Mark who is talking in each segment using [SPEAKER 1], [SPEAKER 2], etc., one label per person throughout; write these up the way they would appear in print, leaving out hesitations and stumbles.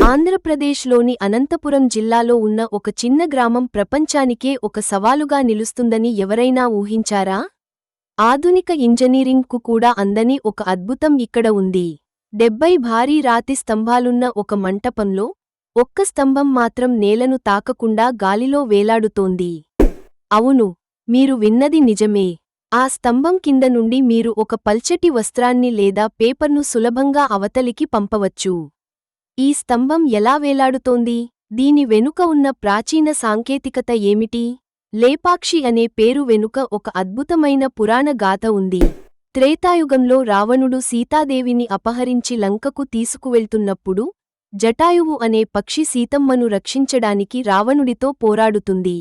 [SPEAKER 1] ఆంధ్రప్రదేశ్లోని అనంతపురం జిల్లాలో ఉన్న ఒక చిన్న గ్రామం ప్రపంచానికే ఒక సవాలుగా నిలుస్తుందని ఎవరైనా ఊహించారా? ఆధునిక ఇంజనీరింగ్కు కూడా అందని ఒక అద్భుతం ఇక్కడ ఉంది. 70 భారీ రాతి స్తంభాలున్న ఒక మంటపంలో ఒక్క స్తంభం మాత్రం నేలను తాకకుండా గాలిలో వేలాడుతోంది. అవును, మీరు విన్నది నిజమే. ఆ స్తంభం కింద నుండి మీరు ఒక పల్చటి వస్త్రాన్ని లేదా పేపర్ను సులభంగా అవతలికి పంపవచ్చు. ఈ స్తంభం ఎలా వేలాడుతోంది? దీని వెనుక ఉన్న ప్రాచీన సాంకేతికత ఏమిటి? లేపాక్షి అనే పేరు వెనుక ఒక అద్భుతమైన పురాణ గాథ ఉంది. త్రేతాయుగంలో రావణుడు సీతాదేవిని అపహరించి లంకకు తీసుకువెళ్తున్నప్పుడు జటాయువు అనే పక్షి సీతమ్మను రక్షించడానికి రావణుడితో పోరాడుతుంది.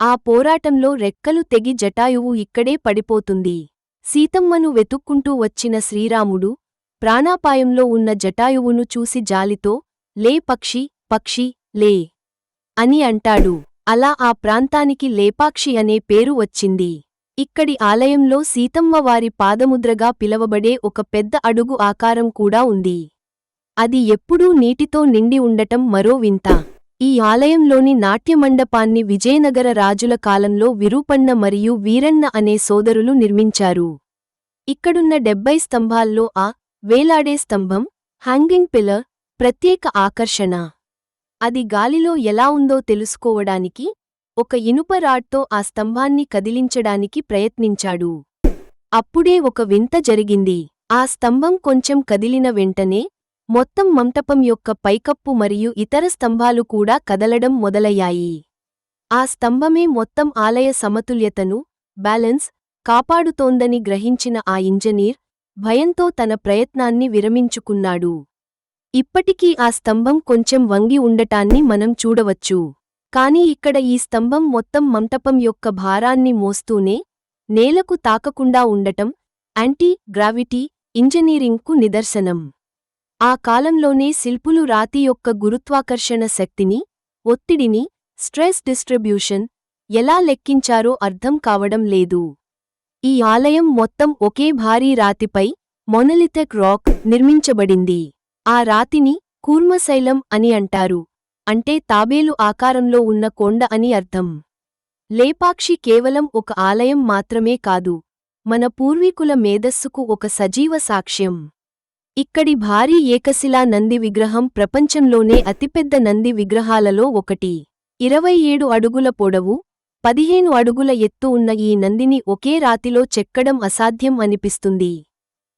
[SPEAKER 1] ఆ పోరాటంలో రెక్కలు తెగి జటాయువు ఇక్కడే పడిపోతుంది. సీతమ్మను వెతుక్కుంటూ వచ్చిన శ్రీరాముడు ప్రాణాపాయంలో ఉన్న జటాయువును చూసి జాలితో, లే పక్షి, పక్షి, లే అని అంటాడు. అలా ఆ ప్రాంతానికి లేపాక్షి అనే పేరు వచ్చింది. ఇక్కడి ఆలయంలో సీతమ్మ వారి పాదముద్రగా పిలవబడే ఒక పెద్ద అడుగు ఆకారం కూడా ఉంది. అది ఎప్పుడూ నీటితో నిండి ఉండటం మరో వింత. ఈ ఆలయంలోని నాట్యమండపాన్ని విజయనగర రాజుల కాలంలో విరూపಣ್ణ మరియు వీరಣ್ణ అనే సోదరులు నిర్మించారు. ఇక్కడున్న 70 స్తంభాల్లో ఆ వేలాడే స్తంభం, హ్యాంగింగ్ పిల్లర్, ప్రత్యేక ఆకర్షణ. అది గాలిలో ఎలా ఉందో తెలుసుకోవడానికి ఒక ఇనుప రాడ్తో ఆ స్తంభాన్ని కదిలించడానికి ప్రయత్నించాడు. అప్పుడే ఒక వింత జరిగింది. ఆ స్తంభం కొంచెం కదిలిన వెంటనే మొత్తం మంటపం యొక్క పైకప్పు మరియు ఇతర స్తంభాలు కూడా కదలడం మొదలయ్యాయి. ఆ స్తంభమే మొత్తం ఆలయ సమతుల్యతను, బ్యాలెన్స్ కాపాడుతోందని గ్రహించిన ఆ ఇంజనీర్ భయంతో తన ప్రయత్నాన్ని విరమించుకున్నాడు. ఇప్పటికీ ఆ స్తంభం కొంచెం వంగి ఉండటాన్ని మనం చూడవచ్చు. కానీ ఇక్కడ ఈ స్తంభం మొత్తం మంటపం యొక్క భారాన్ని మోస్తూనే నేలకు తాకకుండా ఉండటం యాంటీ గ్రావిటీ ఇంజనీరింగ్కు నిదర్శనం. ఆ కాలంలోనే శిల్పులు రాతి యొక్క గురుత్వాకర్షణ శక్తిని, ఒత్తిడిని, స్ట్రెస్ డిస్ట్రిబ్యూషన్ ఎలా లెక్కించారో అర్థం కావడం లేదు. ఈ ఆలయం మొత్తం ఒకే భారీ రాతిపై, మొనలిథిక్ రాక్, నిర్మించబడింది. ఆ రాతిని కూర్మశైలం అని అంటారు, అంటే తాబేలు ఆకారంలో ఉన్న కొండ అని అర్థం. లేపాక్షి కేవలం ఒక ఆలయం మాత్రమే కాదు, మన పూర్వీకుల మేధస్సుకు ఒక సజీవ సాక్ష్యం. ఇక్కడి భారీ ఏకశిలా నంది విగ్రహం ప్రపంచంలోనే అతిపెద్ద నంది విగ్రహాలలో ఒకటి. 27 అడుగుల పొడవు, 15 అడుగుల ఎత్తు ఉన్న ఈ నందిని ఒకే రాతిలో చెక్కడం అసాధ్యం అనిపిస్తుంది.